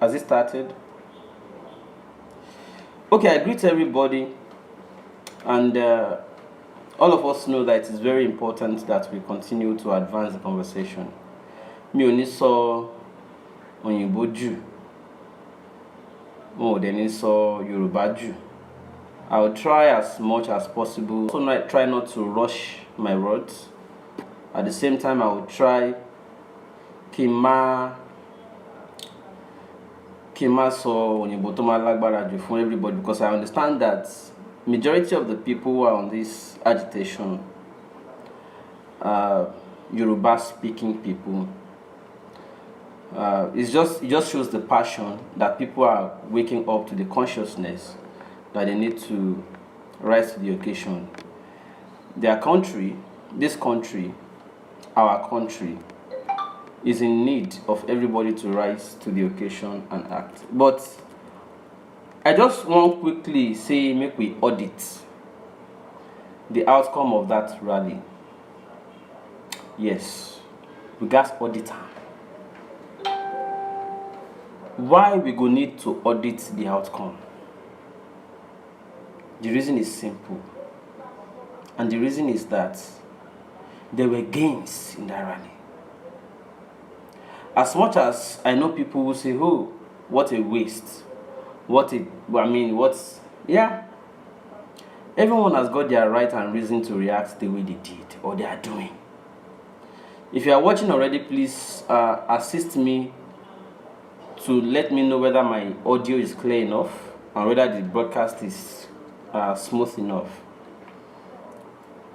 Has it started? Okay, I greet everybody, and all of us know that it is very important that we continue to advance the conversation. Mi ò ní sọ òyìnbó jù, mo ò dẹ̀ ní sọ Yorùbá jù. I will try as much as possible. Also, try not to rush my words. At the same time, I will try kí n má sọ òyìnbó tó máa lágbára jù fún everybody, because I understand that majority of the people who are on this agitation are Yoruba speaking people. It just shows the passion that people are waking up to the consciousness that they need to rise to the occasion. Their country, this country, our country, is in need of everybody to rise to the occasion and act. But I just want quickly say, make we audit the outcome of that rally. Yes, we got audit. Why we go need to audit the outcome? The reason is simple, and the reason is that there were gains in that rally. As much as I know people who say, oh, what a waste, yeah. Everyone has got their right and reason to react the way they did or they are doing. If you are watching already, please assist me to let me know whether my audio is clear enough and whether the broadcast is smooth enough.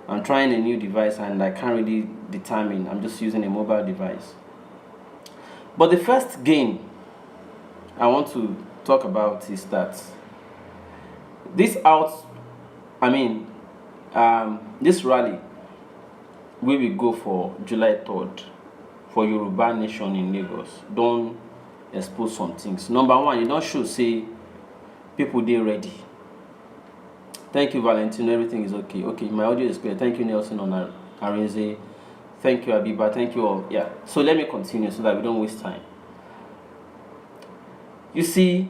I'm trying a new device and I can't really determine. I'm just using a mobile device. But the first gain I want to talk about is that this rally we will go for July 3rd for Yoruba Nation in Lagos. Don't expose some things. Number one, you don't show say people they ready. Thank you, Valentino. Everything is okay. Okay, my audio is clear. Thank you, Nelson on Arinze. Thank you, Abiba. Thank you all. Yeah. So let me continue so that we don't waste time. You see,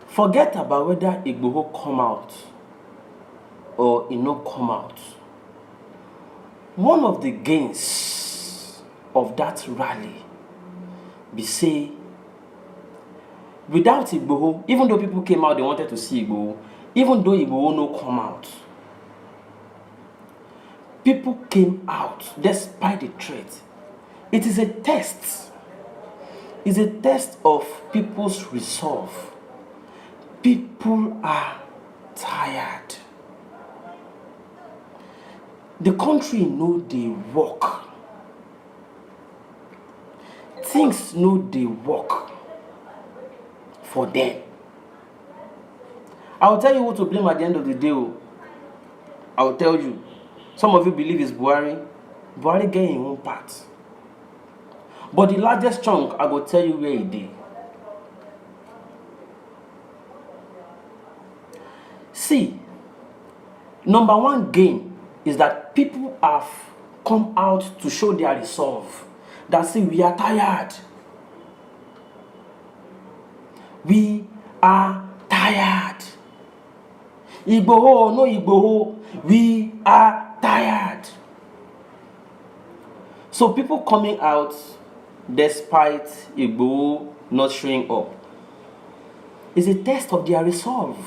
forget about whether Igboho come out or it not come out. One of the gains of that rally be say, without Igboho, even though people came out, they wanted to see Igboho, even though Igboho no come out, people came out despite the threat. It is a test. It's a test of people's resolve. People are tired. The country know they work. Things know they work for them. I will tell you who to blame at the end of the day. I will tell you. Some of you believe it's Buhari. Buhari get in one part. But the largest chunk, I will tell you where it is. See, number one gain is that people have come out to show their resolve. That say we are tired. We are tired. Igboho, no Igboho, we are tired. So people coming out despite Igboho not showing up is a test of their resolve.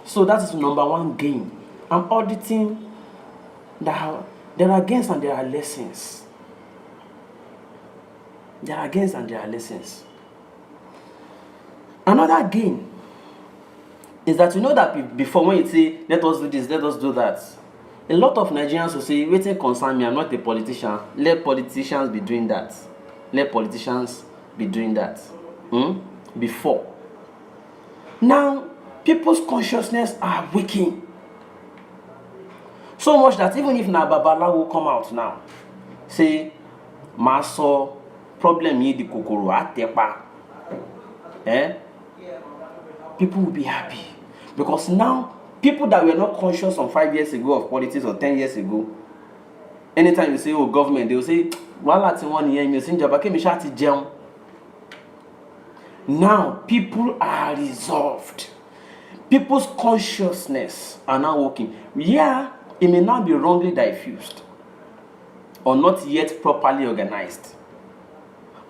So that is number one gain. I'm auditing that there are gains and there are lessons. There are gains and there are lessons. Another gain is that you know that before when you say, let us do this, let us do that, a lot of Nigerians will say, waiting concern me, I'm not a politician. Let politicians be doing that. Let politicians be doing that. Before. Now, people's consciousness are waking. So much that even if na Babala will come out now, say, Maso, problem yi di kokoro atepa. People will be happy. Because now, people that were not conscious some 5 years ago of politics or 10 years ago, Anytime you say, oh, government, they will say, wala ti won niyen, mi o si njọba ke mi sha ti jẹun. Now, people are resolved. People's consciousness are now working. Yeah, it may not be wrongly diffused or not yet properly organized.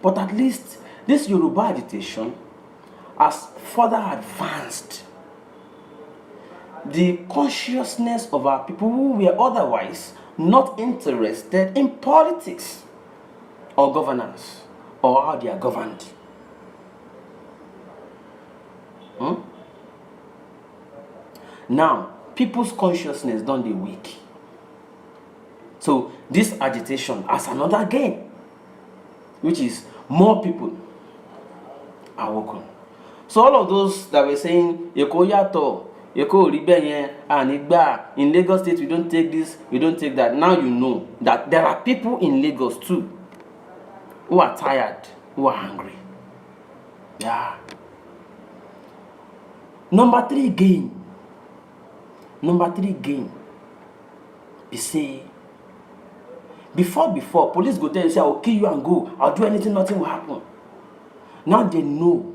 But at least this Yoruba agitation has further advanced the consciousness of our people who were otherwise not interested in politics or governance or how they are governed. Now, people's consciousness don't they weak. So this agitation has another gain, which is more people are woken. So all of those that were saying, Eko yato, Eko ribenye, Anigba, in Lagos State we don't take this, we don't take that. Now you know that there are people in Lagos too who are tired, who are hungry. Yeah. Number three gain. You say, before police go tell you, say, I'll kill you and go, I'll do anything, nothing will happen. Now they know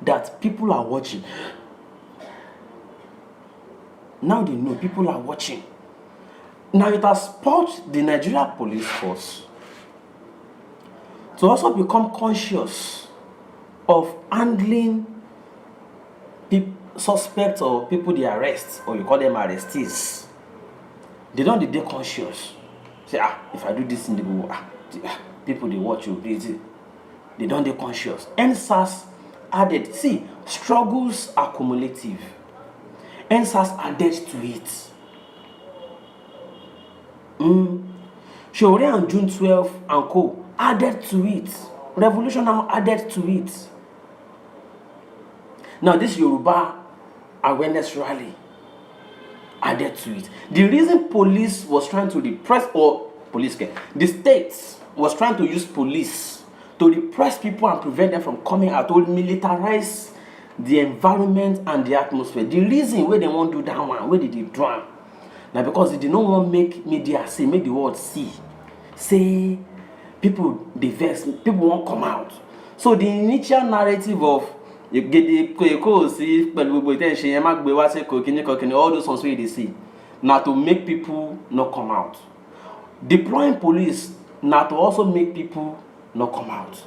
that people are watching. Now they know people are watching. Now it has spurred the Nigeria police force to also become conscious of handling suspects or people they arrest, or you call them arrestees. They don't they conscious. Say, if I do this in the people they watch you, they don't they conscious. NSAS added, see, struggles are cumulative. NSAS added to it. Shore and June 12 and co added to it. Revolution now added to it. Now this Yoruba awareness rally added to it. The reason police was trying to repress, the states was trying to use police to repress people and prevent them from coming out, to militarize the environment and the atmosphere. The reason why they won't do that one, where did they do it? Now because they did not want to make media see, make the world see. Say people they vex, people won't come out. So the initial narrative of all those ones where they see now to make people not come out. Deploying police now to also make people not come out.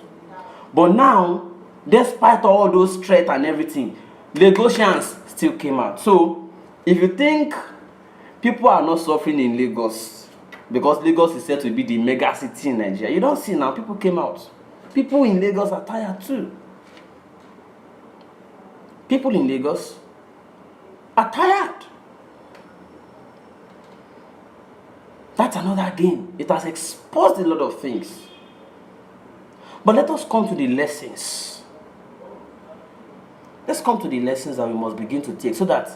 But now, despite all those threats and everything, Lagosians still came out. So if you think people are not suffering in Lagos because Lagos is said to be the mega city in Nigeria, you don't see now people came out. People in Lagos are tired too. People in Lagos are tired. That's another gain. It has exposed a lot of things. But let us come to the lessons. Let's come to the lessons that we must begin to take so that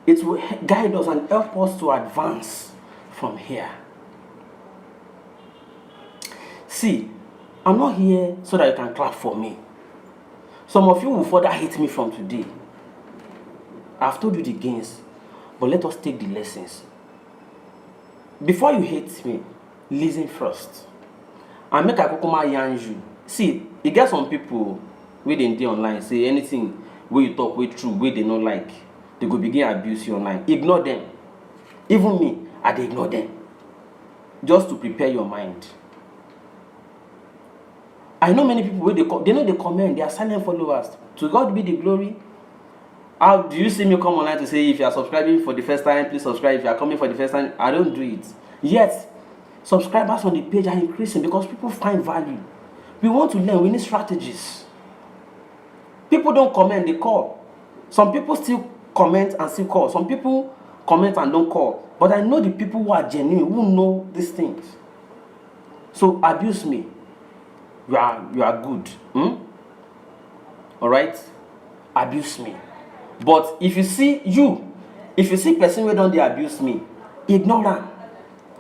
it will guide us and help us to advance from here. See, I'm not here so that you can clap for me. Some of you will further hate me from today. I've told you the gains, but let us take the lessons. Before you hate me, listen first. And make a kokoma yarn you. See, you get some people where they dey online say anything where you talk with true, where they don't like, they go begin abuse you online. Ignore them. Even me, I dey ignore them. Just to prepare your mind. I know many people where they know they comment, they are silent followers. To God be the glory. How do you see me come online to say if you are subscribing for the first time, please subscribe? If you are coming for the first time, I don't do it. Yet, subscribers on the page are increasing because people find value. We want to learn, we need strategies. People don't comment, they call. Some people still comment and still call. Some people comment and don't call. But I know the people who are genuine, who know these things. So abuse me. You are good. Alright? Abuse me. But if you see person who don't abuse me, ignore them.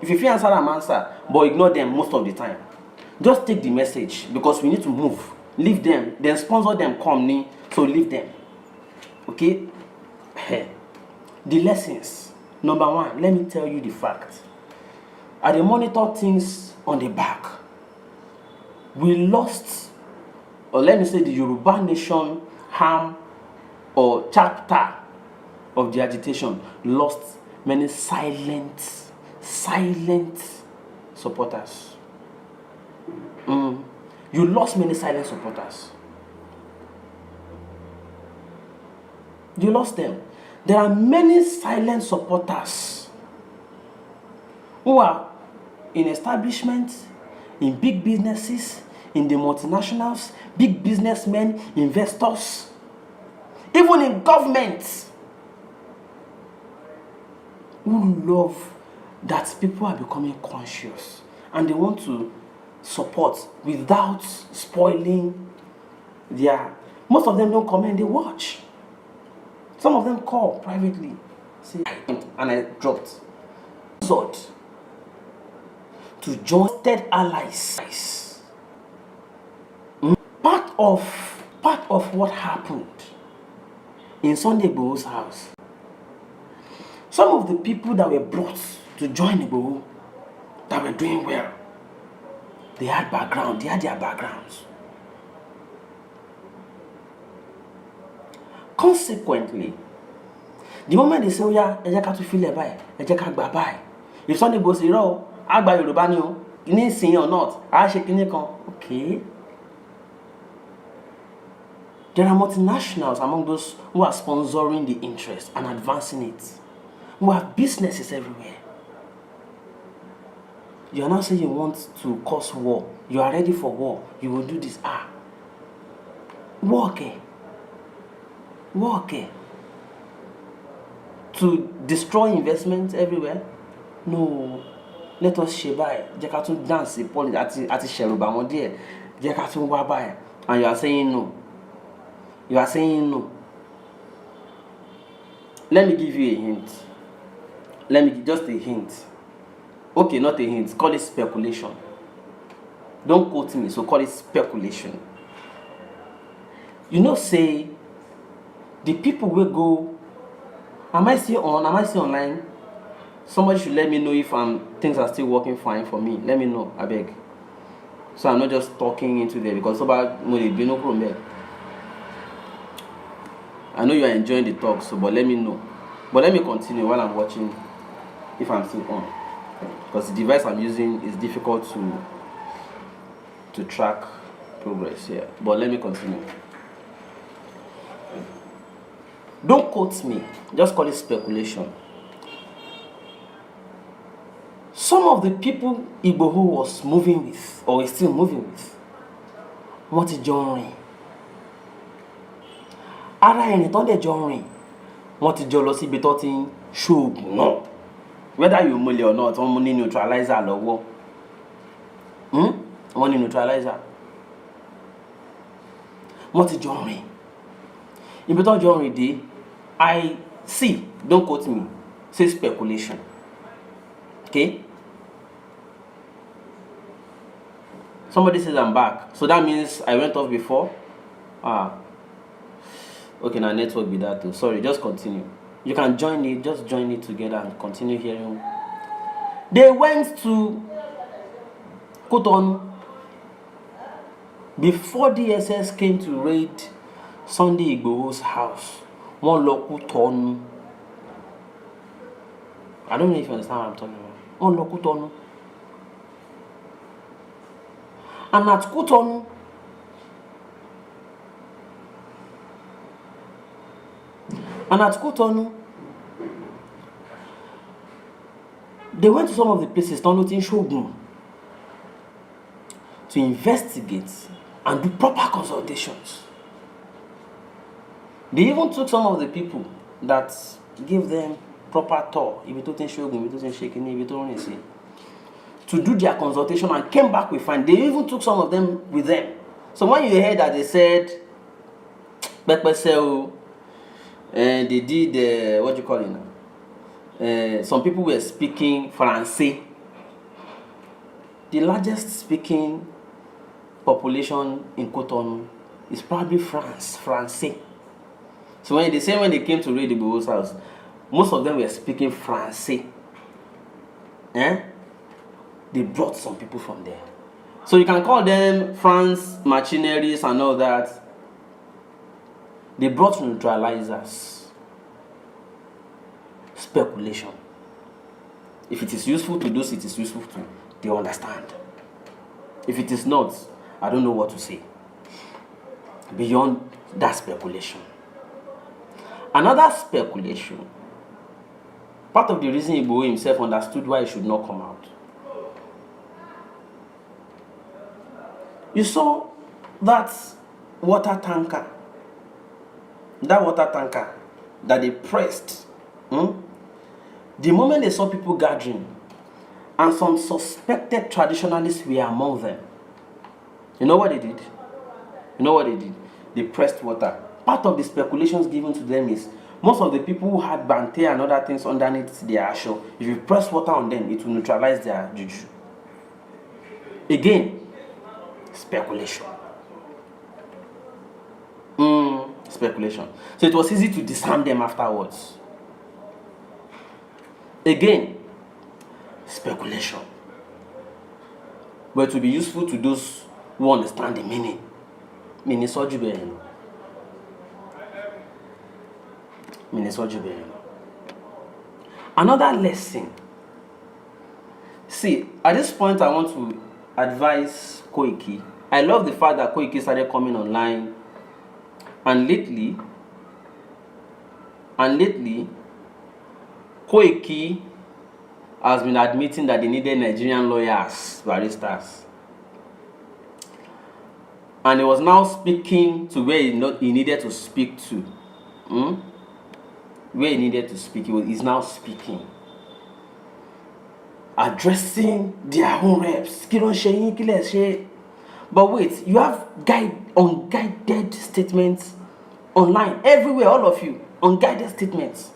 If you feel answer them, answer. But ignore them most of the time. Just take the message because we need to move. Leave them. Then sponsor them come. So leave them. Okay? The lessons. Number one, let me tell you the fact. I dey monitor things on the back. We lost, or let me say the Yoruba nation arm or chapter of the agitation lost many silent supporters. You lost many silent supporters. You lost them. There are many silent supporters who are in establishments, in big businesses, in the multinationals, big businessmen, investors, even in governments, who love that people are becoming conscious and they want to support without spoiling their. Most of them don't comment, they watch. Some of them call privately, say, and I dropped. Resort to join third allies. Part of what happened in Sunday Igboho's house. Some of the people that were brought to join Igboho that were doing well, they had background, they had their backgrounds. Consequently, the moment they say, oh yeah, ẹ jẹ́ ká tún filẹ̀ báyìí, ẹ jẹ́ ká gbà báyìí. If Sunday Igboho say, oh, a gba Yorùbá ni o, ní ìsìn or not, a ṣe kíní kan, okay. There are multinationals among those who are sponsoring the interest and advancing it. We have businesses everywhere. You are now saying you want to cause war. You are ready for war. You will do this. War, okay. War, okay. To destroy investments everywhere? No. Let us share by. Jẹ́ ká tún dance àti ṣẹ̀rùbà wọn díẹ̀. Jẹ́ ká tún wá báyìí. And you are saying no. You are saying no. Let me give you a hint. Let me give just a hint. Okay, not a hint. Call it speculation. Don't quote me, so call it speculation. You know, say, the people will go. Am I still on? Am I still online? Somebody should let me know if things are still working fine for me. Let me know, I beg. So I'm not just talking into there because about no problem. I know you are enjoying the talk, so but let me know. But let me continue while I'm watching if I'm still on. Because the device I'm using is difficult to track progress here. But let me continue. Don't quote me, just call it speculation. Some of the people Igboho was moving with, or is still moving with, wọ́n ti jọ rìn. Ara ẹni tó ń dẹ̀ jọ rìn, wọ́n ti jọ lọ síbi tó ti ń ṣoògùn náà. Whether you mole or not, wọ́n ní neutralizer lọ́wọ́. Wọ́n ní neutralizer. Wọ́n ti jọ rìn. Ibi tó jọ rìn dé, I see, don't quote me, say speculation. Okay? Somebody says I'm back. So that means I went off before? Okay, now network be that too. Sorry, just continue. You can join it, just join it together and continue hearing. They went to Cotonou before DSS came to raid Sunday Igboho's house. Wọ́n lọ Cotonou. I don't know if you understand what I'm talking about. Wọ́n lọ Cotonou. And at Cotonou, they went to some of the places in Shogun to investigate and do proper consultations. They even took some of the people that gave them proper tour, to do their consultation and came back with fine. They even took some of them with them. So when you heard that they said, and they did, what do you call it now? Some people were speaking Francais. The largest speaking population in Cotonou is probably Francais. So when they came to raid the Igboho's house, most of them were speaking Francais. they brought some people from there. So you can call them France machineries and all that. They brought neutralizers. Speculation. If it is useful to those it is useful to, they understand. If it is not, I don't know what to say. Beyond that speculation. Another speculation. Part of the reason Igbo himself understood why he should not come out. You saw that water tanker. That water tanker that they pressed. The moment they saw people gathering, and some suspected traditionalists were among them, you know what they did? They pressed water. Part of the speculations given to them is most of the people who had bante and other things underneath their asho, if you press water on them, it will neutralize their juju. Again, speculation. Speculation. So it was easy to disarm them afterwards. Again, speculation. But it will be useful to those who understand the meaning. Another lesson. See, at this point I want to advise Koiki. I love the fact that Koiki started coming online, and lately Koiki has been admitting that they needed Nigerian lawyers, baristas. And he was now speaking to where he needed to speak to. Where he needed to speak, he's now speaking. Addressing their own reps. But wait, you have unguided statements online. Everywhere, all of you. Unguided statements.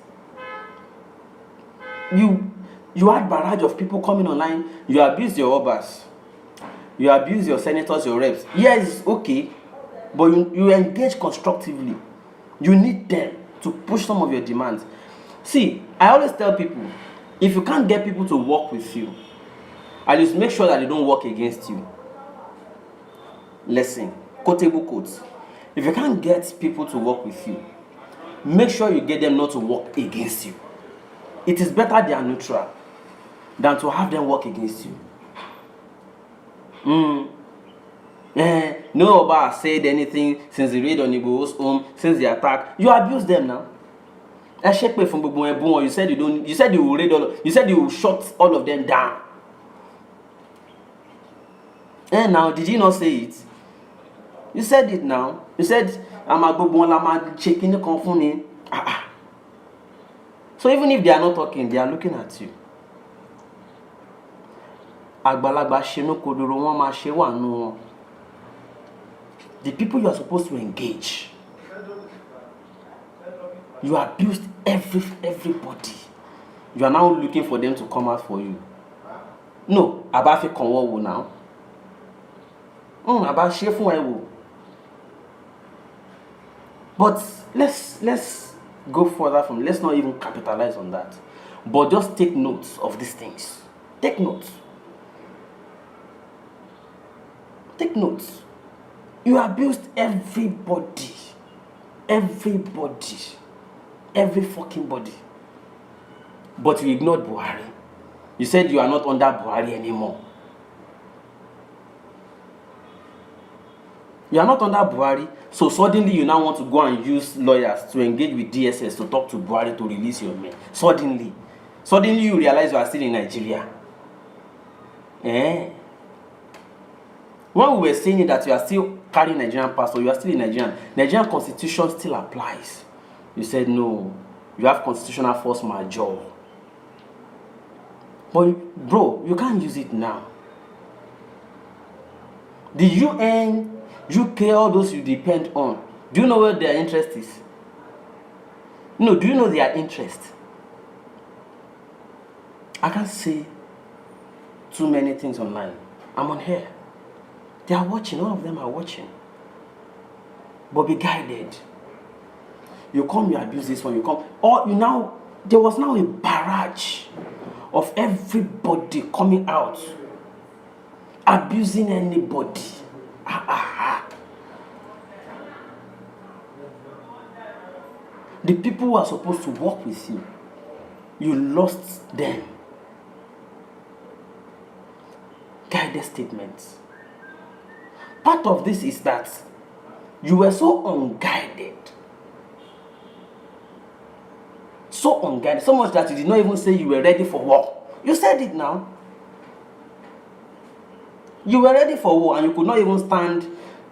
You had barrage of people coming online. You abuse your obas. You abuse your senators, your reps. Yes, okay. But you engage constructively. You need them to push some of your demands. See, I always tell people, if you can't get people to work with you, at least make sure that they don't work against you. Listen, quotable quotes. If you can't get people to work with you, make sure you get them not to work against you. It is better they are neutral than to have them work against you. No Oba said anything since the raid on Igbo's home, since the attack. You abuse them now. You said you said you will raid you said you will shut all of them down. And now, did you not say it? You said it now. You said I'm checking the confuni. So even if they are not talking, they are looking at you. The people you are supposed to engage, you abused everybody. You are now looking for them to come out for you. No, Abafi Konwo now. But let's go further from. Let's not even capitalize on that. But just take notes of these things. Take notes. Take notes. You abused everybody. Everybody. Every fucking body. But you ignored Buhari. You said you are not under Buhari anymore. You are not under Buhari, so suddenly you now want to go and use lawyers to engage with DSS to talk to Buhari to release your men. Suddenly you realize you are still in Nigeria. When we were saying that you are still carrying Nigerian passport, you are still in Nigerian. Nigerian constitution still applies. You said no, you have constitutional force majeure. But bro, you can't use it now. The UN, UK, all those you depend on, do you know where their interest is? No, do you know their interest? I can't say too many things online. I'm on here. They are watching, all of them are watching. But be guided. You come, you abuse this one, you come. Or you there was now a barrage of everybody coming out abusing anybody. The people who are supposed to work with you, you lost them. Guided statements. Part of this is that you were so unguided. So unguided. So much that you did not even say you were ready for war. You said it now. You were ready for war and you could not even stand.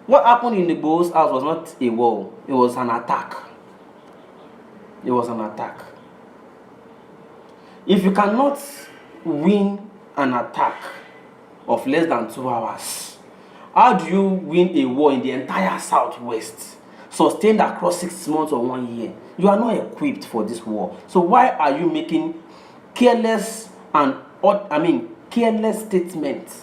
What happened in the Igbo's house was not a war. It was an attack. It was an attack. If you cannot win an attack of less than 2 hours, how do you win a war in the entire Southwest, sustained across 6 months or 1 year? You are not equipped for this war. So why are you making careless statements,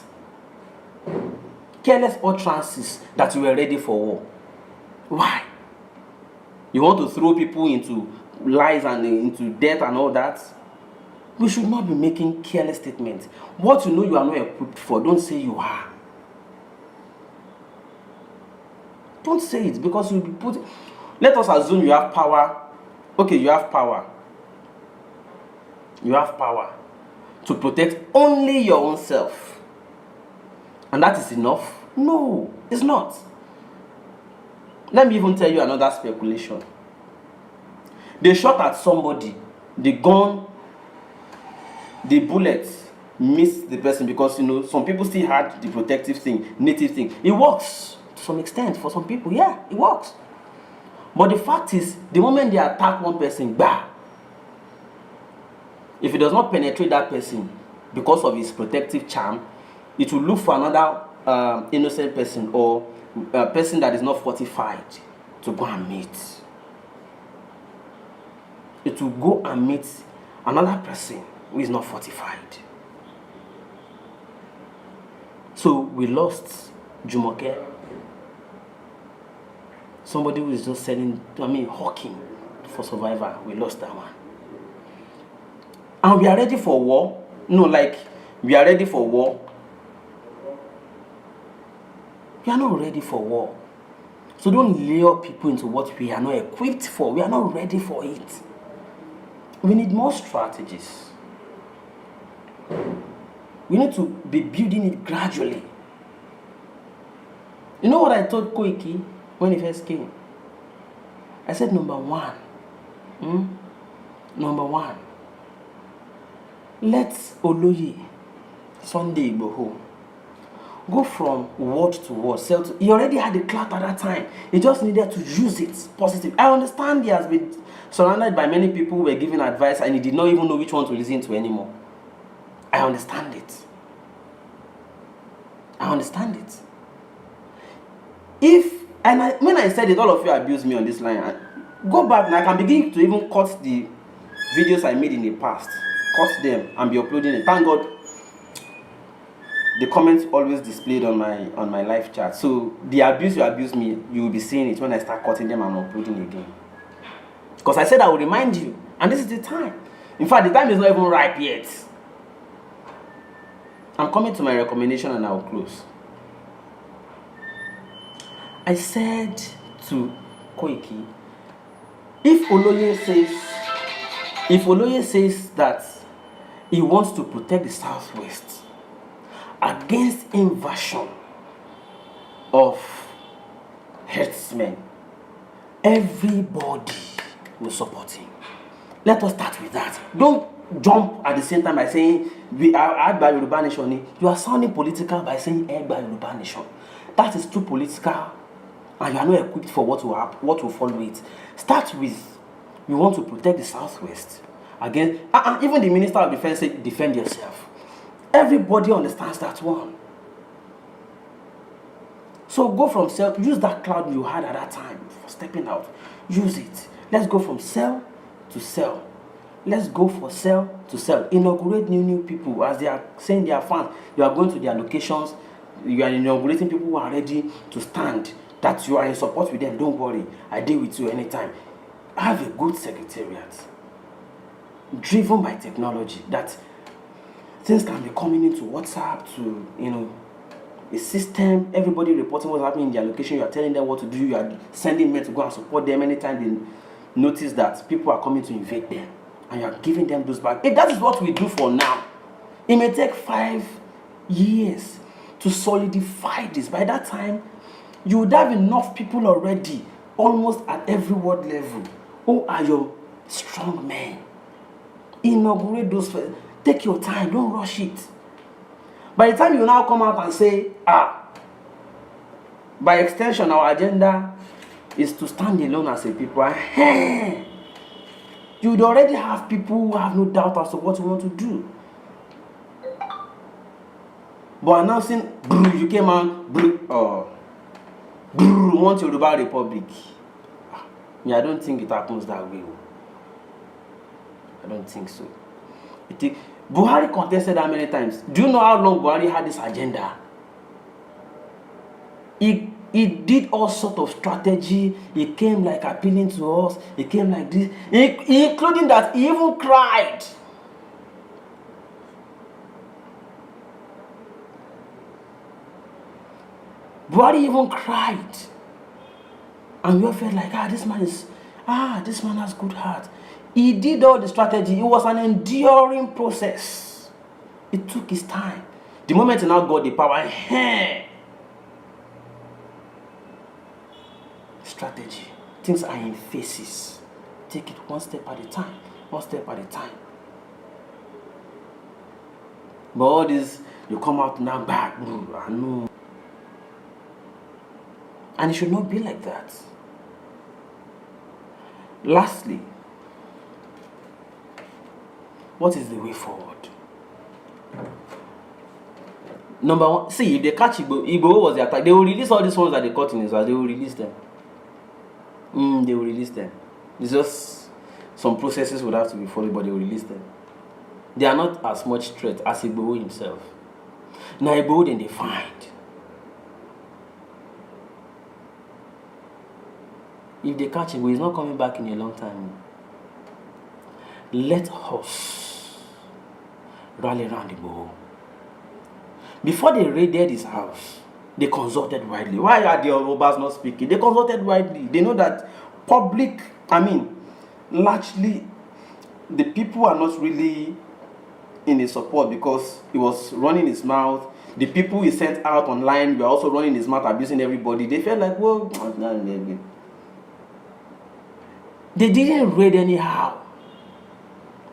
careless utterances that you were ready for war? Why? You want to throw people into lies and into death and all that? We should not be making careless statements. What you know you are not equipped for, don't say you are. Don't say it, because you'll be put. Let us assume you have power. Okay, you have power. You have power to protect only your own self. And that is enough? No, it's not. Let me even tell you another speculation. They shot at somebody, the gun, the bullet missed the person because, some people still had the protective thing, native thing. It works to some extent for some people. Yeah, it works. But the fact is, the moment they attack one person, bah, if it does not penetrate that person because of his protective charm, it will look for another innocent person or a person that is not fortified to go and meet. It will go and meet another person who is not fortified. So we lost Jumoke. Somebody who is just hawking for survivor. We lost that one. And we are ready for war. We are ready for war. We are not ready for war. So don't lure people into what we are not equipped for. We are not ready for it. We need more strategies. We need to be building it gradually. You know what I told Koiki when he first came? I said, number one, let Oloye Sunday Igboho go from word to word. He already had the clout at that time. He just needed to use it positive. I understand he has been surrounded by many people who were giving advice and he did not even know which one to listen to anymore. I understand it. When I said it, all of you abused me on this line. Go back and I can begin to even cut the videos I made in the past. Cut them and be uploading it. Thank God the comments always displayed on my live chat. So the abuse you abuse me, you will be seeing it when I start cutting them and uploading again. Because I said I will remind you, and this is the time. In fact, the time is not even ripe yet. I'm coming to my recommendation and I will close. I said to Koiki, if Oloye says that he wants to protect the Southwest against invasion of herdsmen, everybody will support him. Let us start with that. Don't jump at the same time by saying we are by Yoruba Nation. You are sounding political by saying by Yoruba Nation. That is too political, and you are not equipped for what will follow it. Start with, we want to protect the Southwest against. Even the Minister of Defense said, defend yourself. Everybody understands that one. So go from cell, use that cloud you had at that time for stepping out. Use it. Let's go from cell to cell. Let's go for cell to cell. Inaugurate new people as they are saying they are fans. You are going to their locations. You are inaugurating people who are ready to stand. That you are in support with them. Don't worry. I deal with you anytime. Have a good secretariat. Driven by technology. That things can be coming into WhatsApp to, a system, everybody reporting what's happening in their location, you are telling them what to do, you are sending men to go and support them anytime they notice that people are coming to invade them, and you are giving them those back. That is what we do for now. It may take 5 years to solidify this. By that time, you would have enough people already, almost at every ward level, who are your strong men. Inaugurate those first. Take your time, don't rush it. By the time you now come out and say, by extension, our agenda is to stand alone as a people, you would already have people who have no doubt as to what you want to do. But announcing, you came out, want Yoruba Republic. I don't think it happens that way. I don't think so. Buhari contested how many times? Do you know how long Buhari had this agenda? He did all sort of strategy. He came like appealing to us. He came like this, including that he even cried. Buhari even cried. And we all felt like, this man has good heart. He did all the strategy. It was an enduring process. It took his time. The moment he now got the power, strategy. Things are in phases. Take it one step at a time. One step at a time. But all this, you come out now back. I know. And it should not be like that. Lastly, what is the way forward? Number one, see, if they catch Igbo was the attack, they will release all these ones that they caught in Israel. They will release them. They will release them. It's just some processes would have to be followed, but they will release them. They are not as much threat as Igbo himself. Now Igbo then they find. If they catch him, he's not coming back in a long time. Let us rally around Igbo. Before they raided his house, they consulted widely. Why are the Yorubas not speaking? They consulted widely. They know that largely, the people are not really in his support because he was running his mouth. The people he sent out online were also running his mouth, abusing everybody. They felt like, they didn't raid anyhow.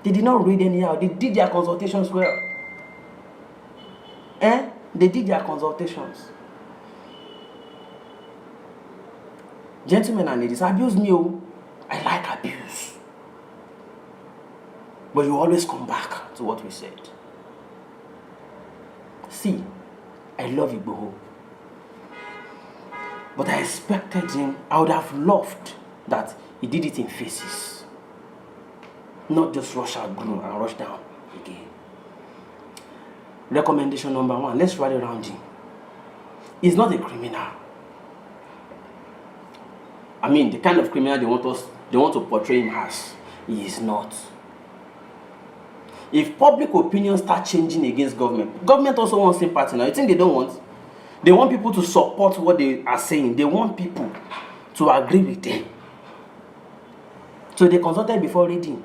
They did not raid anyhow. They did their consultations well. They did their consultations. Gentlemen and ladies, abuse me. I like abuse. But you always come back to what we said. See, I love Igboho. But I expected him, I would have loved that he did it in phases. Not just rush out and rush down again. Recommendation number one, let's rally around him. He's not a criminal. The kind of criminal they want to portray him as, he is not. If public opinion starts changing against government also wants sympathy now. You think they don't want? They want people to support what they are saying. They want people to agree with them. So they consulted before reading.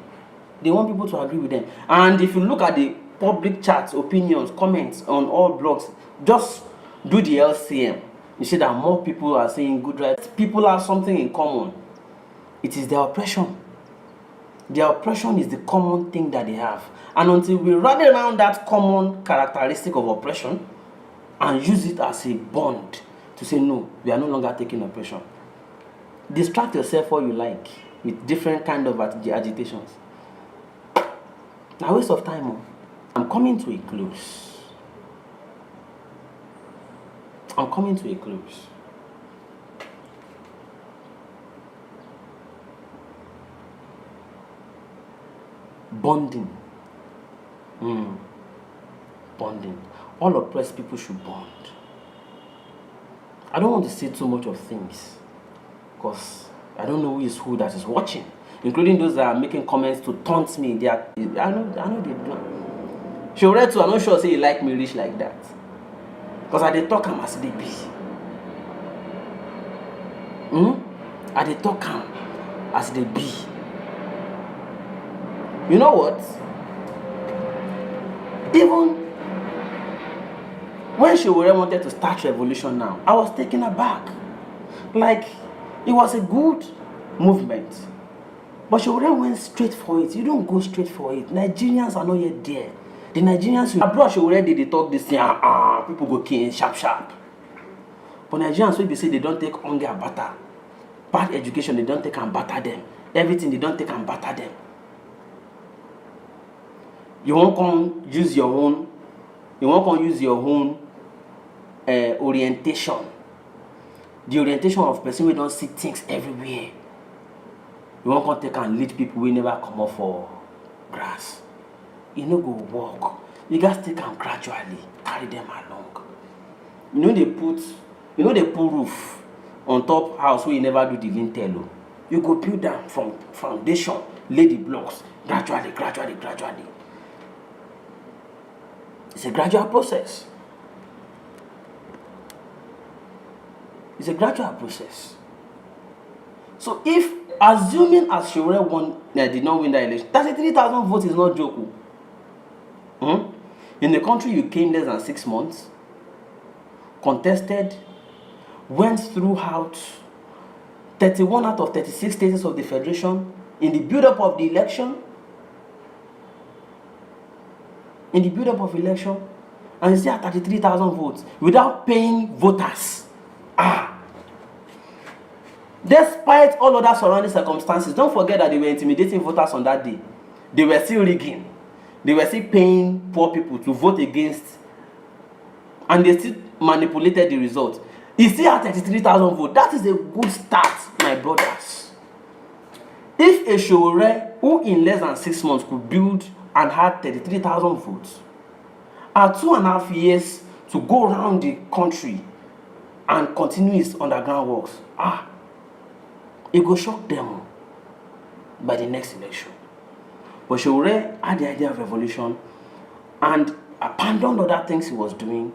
They want people to agree with them. And if you look at the public chats, opinions, comments on all blogs, just do the LCM. You see that more people are saying good rights. People have something in common. It is their oppression. Their oppression is the common thing that they have. And until we rally around that common characteristic of oppression and use it as a bond to say, no, we are no longer taking oppression. Distract yourself all you like with different kind of agitations. Now, waste of time. I'm coming to a close. Bonding. Bonding. All oppressed people should bond. I don't want to say too much of things because I don't know who is who that is watching, including those that are making comments to taunt me. I know they do. Shoretu, I'm not sure say you like me rich like that. Because I dey talk am as they be. I dey talk am as they be. You know what? Even when Shewore wanted to start revolution now, I was taken aback. Like, it was a good movement. But Shewore went straight for it. You don't go straight for it. Nigerians are not yet there. The Nigerians abroad Shewore did they talk this thing, people go kill sharp. But Nigerians wey be say they don't take hunger and batter. Bad education, they don't take and batter them. Everything they don't take and batter them. You won't come use your own. Orientation. The orientation of person we don't see things everywhere. You won't come take and lead people we never come up for grass. You no go walk. You guys take them gradually, carry them along. They put roof on top house where you never do the lintel. You go build them from foundation, lay the blocks gradually. It's a gradual process. So if, assuming as Shewore did not win that election, 33,000 votes is not joke. In the country you came less than 6 months, contested, went throughout 31 out of 36 states of the Federation, in the build-up of the election, and you still have 33,000 votes without paying voters. Despite all other surrounding circumstances, don't forget that they were intimidating voters on that day. They were still rigging. They were still paying poor people to vote against, and they still manipulated the result. He still had 33,000 votes. That is a good start, my brothers. If a Shewore who in less than 6 months could build and had 33,000 votes, at 2.5 years to go around the country and continue his underground works, it go shock them by the next election. But Shewore had the idea of revolution and abandoned other things he was doing,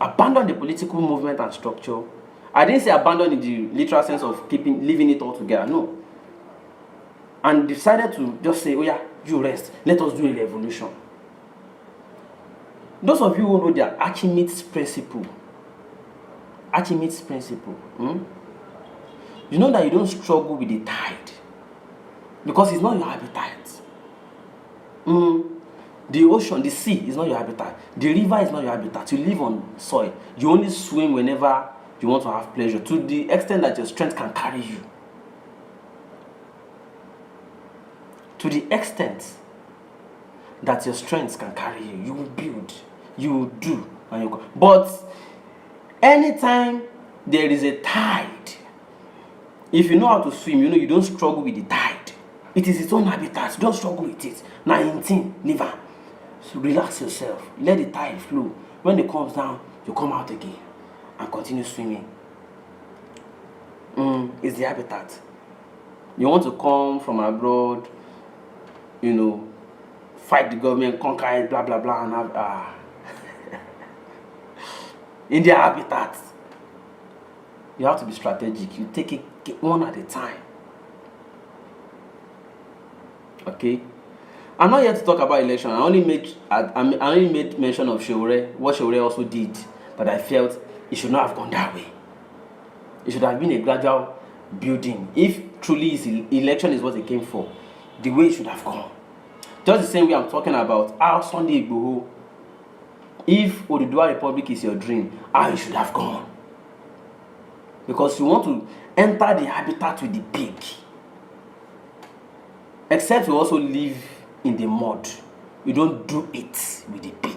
abandoned the political movement and structure. I didn't say abandon in the literal sense of leaving it all together, no. And decided to just say, you rest, let us do a revolution. Those of you who know the Archimedes principle, you know that you don't struggle with the tide because it's not your habitat. The ocean, the sea is not your habitat. The river is not your habitat. You live on soil. You only swim whenever you want to have pleasure, to the extent that your strength can carry you. To the extent that your strength can carry you, you will build, you will do, and you go. But anytime there is a tide, if you know how to swim, you don't struggle with the tide. It is its own habitat. Don't struggle with it. Now, leave it. So relax yourself. Let the tide flow. When it comes down, you come out again and continue swimming. It's the habitat. You want to come from abroad, fight the government, conquer it, blah blah blah, and have in their habitat. You have to be strategic. You take it one at a time. Okay, I'm not here to talk about election. I only made mention of Shewore, what Shewore also did, but I felt it should not have gone that way. It should have been a gradual building. If truly his election is what he came for, the way it should have gone. Just the same way I'm talking about how Sunday Igboho, if Oduduwa Republic is your dream, how it should have gone. Because you want to enter the habitat with the pig. Except you also live in the mud. You don't do it with the pig.